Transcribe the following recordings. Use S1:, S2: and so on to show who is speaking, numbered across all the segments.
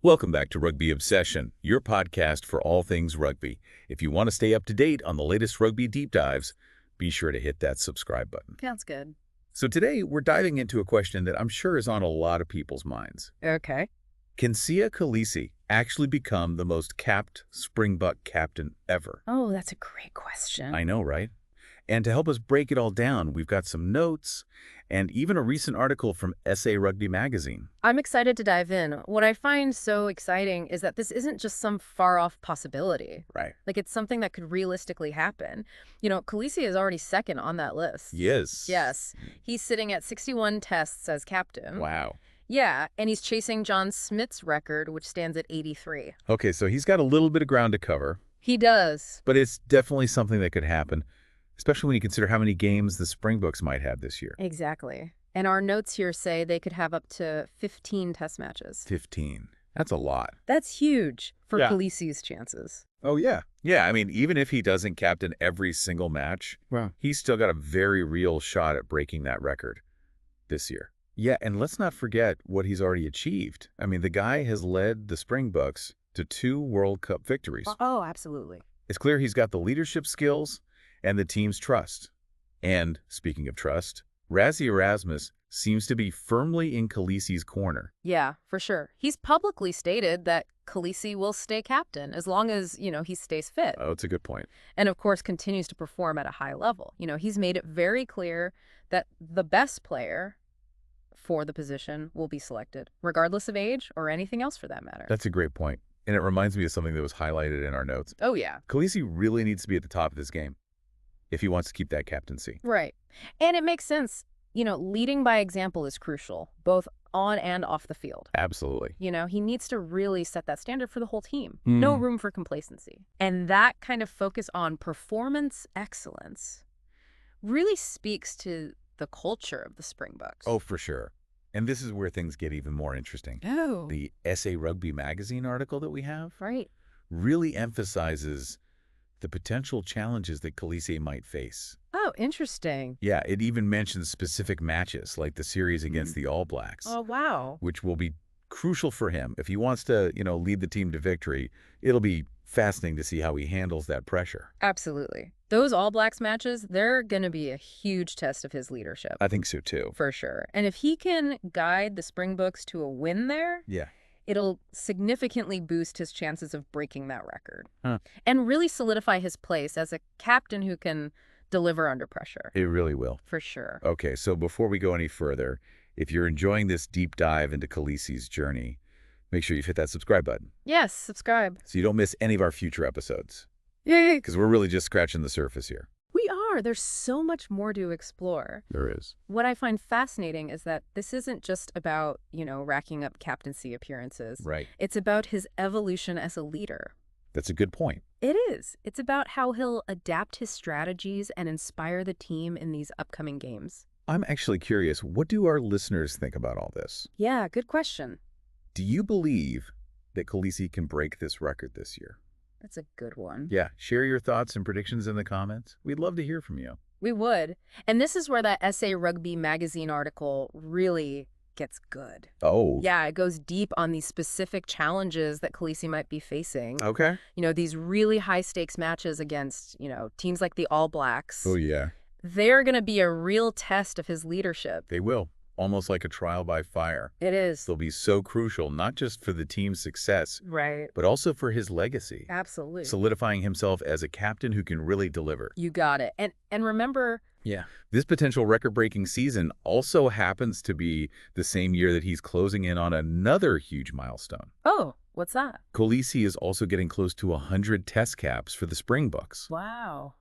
S1: Welcome back to Rugby Obsession, your podcast for all things rugby. If you want to stay up to date on the latest rugby deep dives, be sure to hit that subscribe button.
S2: Sounds good.
S1: So today, we're diving into a question that I'm sure is on a lot of people's minds.
S2: Okay.
S1: Can Siya Kolisi actually become the most capped Springbok captain ever?
S2: Oh, that's a great question.
S1: I know, right? And to help us break it all down, we've got some notes and even a recent article from SA Rugby magazine.
S2: I'm excited to dive in. What I find so exciting is that this isn't just some far-off possibility.
S1: Right.
S2: Like, it's something that could realistically happen. You know, Kolisi is already second on that list.
S1: Yes.
S2: Yes. He's sitting at 61 tests as captain.
S1: Wow.
S2: Yeah, and he's chasing John Smit's record, which stands at 83.
S1: Okay, so he's got a little bit of ground to cover.
S2: He does.
S1: But it's definitely something that could happen, especially when you consider how many games the Springboks might have this year.
S2: Exactly. And our notes here say they could have up to 15 test matches.
S1: 15. That's a lot.
S2: That's huge for
S1: Yeah.
S2: Kolisi's chances.
S1: Oh, yeah. Yeah, I mean, even if he doesn't captain every single match, he's still got a very real shot at breaking that record this year. Yeah, and let's not forget what he's already achieved. I mean, the guy has led the Springboks to 2 World Cup victories.
S2: Oh, absolutely.
S1: It's clear he's got the leadership skills and the team's trust. And speaking of trust, Rassie Erasmus seems to be firmly in Kolisi's corner.
S2: Yeah, for sure. He's publicly stated that Kolisi will stay captain as long as, he stays fit.
S1: Oh, it's a good point.
S2: And of course, continues to perform at a high level. He's made it very clear that the best player for the position will be selected, regardless of age or anything else for that matter.
S1: That's a great point. And it reminds me of something that was highlighted in our notes.
S2: Oh, yeah.
S1: Kolisi really needs to be at the top of this game if he wants to keep that captaincy.
S2: Right. And it makes sense. Leading by example is crucial, both on and off the field.
S1: Absolutely.
S2: He needs to really set that standard for the whole team. No room for complacency. And that kind of focus on performance excellence really speaks to the culture of the Springboks.
S1: Oh, for sure. And this is where things get even more interesting.
S2: Oh.
S1: The SA Rugby magazine article that we have
S2: Right.
S1: really emphasizes the potential challenges that Kolisi might face.
S2: Oh, interesting.
S1: Yeah, it even mentions specific matches, like the series against the All Blacks,
S2: Oh, wow.
S1: which will be crucial for him. If he wants to, lead the team to victory, it'll be fascinating to see how he handles that pressure.
S2: Absolutely. Those All Blacks matches, they're going to be a huge test of his leadership.
S1: I think so, too.
S2: For sure. And if he can guide the Springboks to a win there,
S1: Yeah.
S2: it'll significantly boost his chances of breaking that record.
S1: Huh.
S2: And really solidify his place as a captain who can deliver under pressure.
S1: It really will.
S2: For sure.
S1: Okay, so before we go any further, if you're enjoying this deep dive into Kolisi's journey, make sure you've hit that subscribe button
S2: Yes, subscribe.
S1: so you don't miss any of our future episodes,
S2: Yay!
S1: because we're really just scratching the surface here.
S2: We are. There's so much more to explore.
S1: There is.
S2: What I find fascinating is that this isn't just about, racking up captaincy appearances.
S1: Right.
S2: It's about his evolution as a leader.
S1: That's a good point.
S2: It is. It's about how he'll adapt his strategies and inspire the team in these upcoming games.
S1: I'm actually curious, what do our listeners think about all this?
S2: Yeah, good question.
S1: Do you believe that Kolisi can break this record this year?
S2: That's a good one.
S1: Yeah, share your thoughts and predictions in the comments. We'd love to hear from you.
S2: We would. And this is where that SA Rugby magazine article really gets good.
S1: Oh.
S2: Yeah, it goes deep on these specific challenges that Kolisi might be facing.
S1: Okay.
S2: These really high-stakes matches against, teams like the All Blacks.
S1: Oh, yeah.
S2: They're going to be a real test of his leadership.
S1: They will. Almost like a trial by fire.
S2: It is.
S1: They'll be so crucial, not just for the team's success,
S2: Right.
S1: but also for his legacy.
S2: Absolutely.
S1: Solidifying himself as a captain who can really deliver.
S2: You got it. And remember...
S1: Yeah. This potential record-breaking season also happens to be the same year that he's closing in on another huge milestone.
S2: Oh, what's that?
S1: Kolisi is also getting close to 100 test caps for the Springboks.
S2: Wow.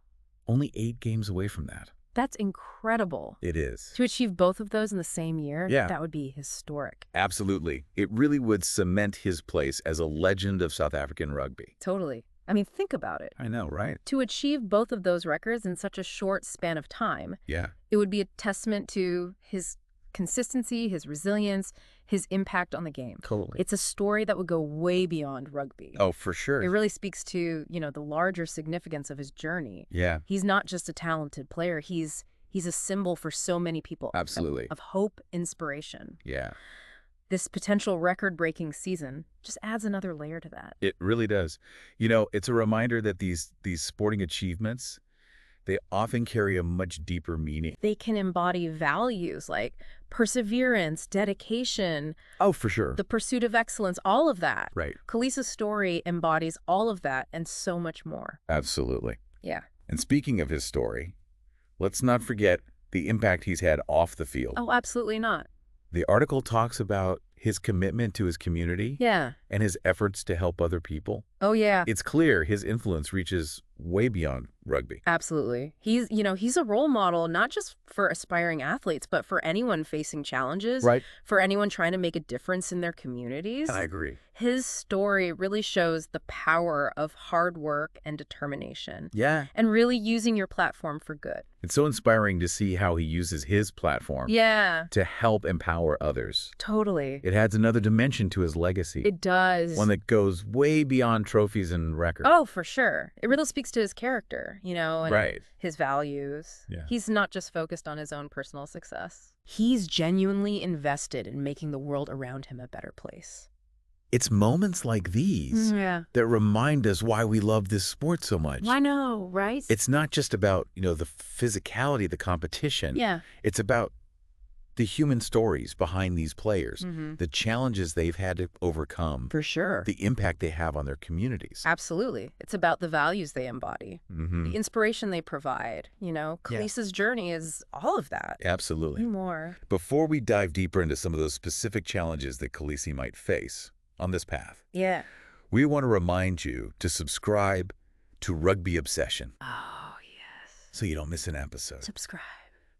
S1: Only 8 games away from that.
S2: That's incredible.
S1: It is.
S2: To achieve both of those in the same year,
S1: Yeah.
S2: that would be historic.
S1: Absolutely. It really would cement his place as a legend of South African rugby.
S2: Totally. I mean, think about it.
S1: I know, right?
S2: To achieve both of those records in such a short span of time,
S1: Yeah.
S2: it would be a testament to his consistency, his resilience, his impact on the game.
S1: Totally.
S2: It's a story that would go way beyond rugby.
S1: Oh, for sure.
S2: It really speaks to, the larger significance of his journey.
S1: Yeah.
S2: He's not just a talented player. He's a symbol for so many people.
S1: Absolutely.
S2: Of hope, inspiration.
S1: Yeah.
S2: this potential record-breaking season just adds another layer to that.
S1: It really does. You know, it's a reminder that these sporting achievements, they often carry a much deeper meaning.
S2: They can embody values like perseverance, dedication.
S1: Oh, for sure.
S2: The pursuit of excellence, all of that.
S1: Right.
S2: Kolisa's story embodies all of that and so much more.
S1: Absolutely.
S2: Yeah.
S1: And speaking of his story, let's not forget the impact he's had off the field.
S2: Oh, absolutely not.
S1: The article talks about his commitment to his community.
S2: Yeah.
S1: And his efforts to help other people.
S2: Oh, yeah.
S1: It's clear his influence reaches way beyond rugby.
S2: Absolutely. He's a role model, not just for aspiring athletes, but for anyone facing challenges.
S1: Right.
S2: For anyone trying to make a difference in their communities.
S1: I agree.
S2: His story really shows the power of hard work and determination.
S1: Yeah.
S2: And really using your platform for good.
S1: It's so inspiring to see how he uses his platform to help empower others.
S2: Totally.
S1: It adds another dimension to his legacy.
S2: It does.
S1: One that goes way beyond trophies and records.
S2: Oh, for sure. It really speaks to his character, and his values.
S1: Yeah.
S2: He's not just focused on his own personal success. He's genuinely invested in making the world around him a better place.
S1: It's moments like these that remind us why we love this sport so much.
S2: I know, right?
S1: It's not just about, the physicality, the competition.
S2: Yeah.
S1: It's about the human stories behind these players, the challenges they've had to overcome.
S2: For sure.
S1: The impact they have on their communities.
S2: Absolutely. It's about the values they embody, the inspiration they provide. Kolisa's journey is all of that.
S1: Absolutely.
S2: More.
S1: Before we dive deeper into some of those specific challenges that Kolisi might face on this path, we want to remind you to subscribe to Rugby Obsession.
S2: Oh, yes.
S1: So you don't miss an episode.
S2: Subscribe.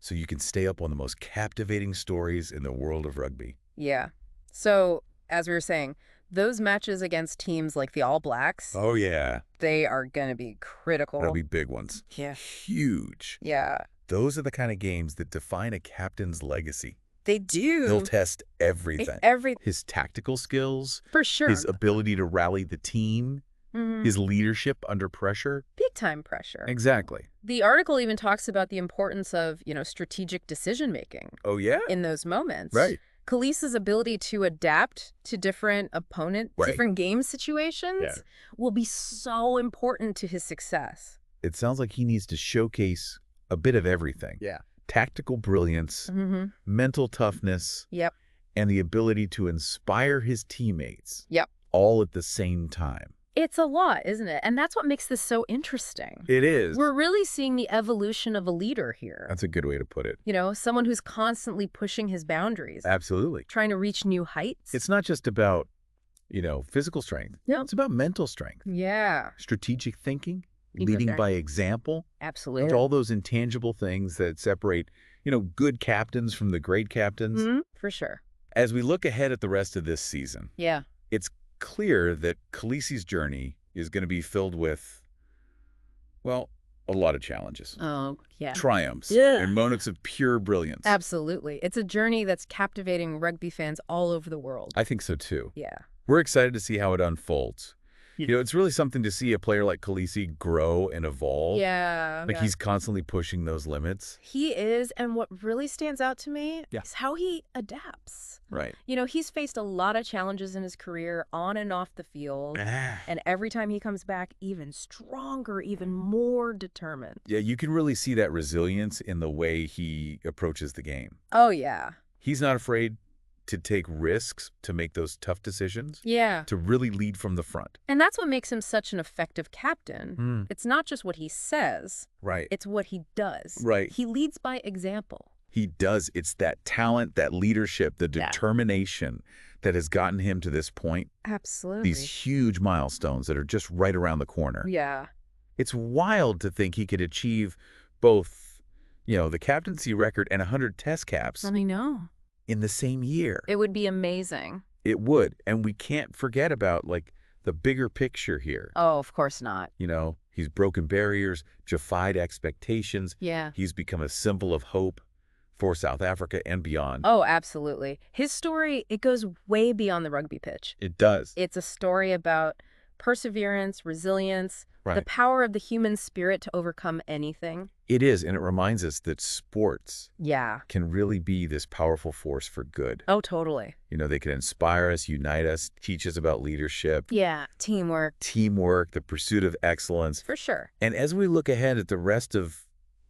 S1: So you can stay up on the most captivating stories in the world of rugby.
S2: Yeah. So, as we were saying, those matches against teams like the All Blacks.
S1: Oh, yeah.
S2: They are going to be critical.
S1: That'll be big ones.
S2: Yeah.
S1: Huge.
S2: Yeah.
S1: Those are the kind of games that define a captain's legacy.
S2: They do.
S1: They'll test everything. His tactical skills.
S2: For sure.
S1: His ability to rally the team. His leadership under pressure.
S2: Big time pressure.
S1: Exactly.
S2: The article even talks about the importance of, strategic decision-making.
S1: Oh, yeah?
S2: In those moments.
S1: Right.
S2: Kolisa's ability to adapt to different different game situations will be so important to his success.
S1: It sounds like he needs to showcase a bit of everything. Yeah. Tactical brilliance, mental toughness, and the ability to inspire his teammates. All at the same time.
S2: It's a lot, isn't it? And that's what makes this so interesting.
S1: It is.
S2: We're really seeing the evolution of a leader here.
S1: That's a good way to put it.
S2: Someone who's constantly pushing his boundaries.
S1: Absolutely.
S2: Trying to reach new heights.
S1: It's not just about, physical strength.
S2: No.
S1: It's about mental strength.
S2: Yeah.
S1: Strategic thinking, leading by example.
S2: Absolutely.
S1: All those intangible things that separate, good captains from the great captains.
S2: For sure.
S1: As we look ahead at the rest of this season, it's clear that Kolisi's journey is going to be filled with, well, a lot of challenges.
S2: Oh, yeah.
S1: Triumphs and moments of pure brilliance.
S2: Absolutely. It's a journey that's captivating rugby fans all over the world.
S1: I think so, too.
S2: Yeah.
S1: We're excited to see how it unfolds. It's really something to see a player like Kolisi grow and evolve.
S2: Yeah.
S1: He's constantly pushing those limits.
S2: He is, and what really stands out to me is how he adapts.
S1: Right.
S2: He's faced a lot of challenges in his career on and off the field, and every time he comes back, even stronger, even more determined.
S1: Yeah, you can really see that resilience in the way he approaches the game.
S2: Oh, yeah.
S1: He's not afraid to take risks, to make those tough decisions.
S2: Yeah.
S1: To really lead from the front.
S2: And that's what makes him such an effective captain. It's not just what he says.
S1: Right.
S2: It's what he does.
S1: Right.
S2: He leads by example.
S1: He does. It's that talent, that leadership, the determination that has gotten him to this point.
S2: Absolutely.
S1: These huge milestones that are just right around the corner.
S2: Yeah.
S1: It's wild to think he could achieve both, the captaincy record and 100 test caps.
S2: I know.
S1: In the same year.
S2: It would be amazing.
S1: It would. And we can't forget about, the bigger picture here.
S2: Oh, of course not.
S1: He's broken barriers, defied expectations.
S2: Yeah.
S1: He's become a symbol of hope for South Africa and beyond.
S2: Oh, absolutely. His story, it goes way beyond the rugby pitch.
S1: It does.
S2: It's a story about perseverance, resilience,
S1: Right.
S2: the power of the human spirit to overcome anything.
S1: It is, and it reminds us that sports
S2: Yeah.
S1: can really be this powerful force for good.
S2: Oh, totally.
S1: They can inspire us, unite us, teach us about leadership,
S2: Yeah. Teamwork.
S1: teamwork, the pursuit of excellence.
S2: For sure.
S1: And as we look ahead at the rest of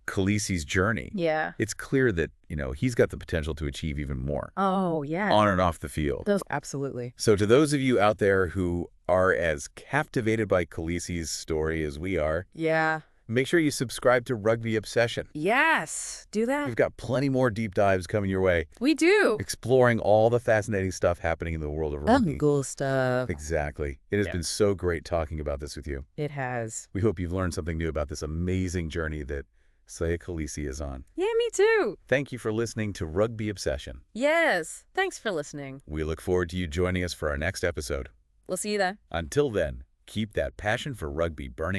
S1: Kolisi's journey,
S2: Yeah.
S1: it's clear that, he's got the potential to achieve even more
S2: Oh, yeah.
S1: on and off the field.
S2: Absolutely.
S1: So to those of you out there who are as captivated by Kolisi's story as we are,
S2: Yeah.
S1: make sure you subscribe to Rugby Obsession.
S2: Yes. Do that.
S1: We've got plenty more deep dives coming your way,
S2: We do.
S1: exploring all the fascinating stuff happening in the world of rugby.
S2: Cool stuff.
S1: Exactly. It has been so great talking about this with you.
S2: It has.
S1: We hope you've learned something new about this amazing journey that Siya Kolisi is on.
S2: Yeah, me too.
S1: Thank you for listening to Rugby Obsession.
S2: Yes. Thanks for listening.
S1: We look forward to you joining us for our next episode.
S2: We'll see you then.
S1: Until then, keep that passion for rugby burning.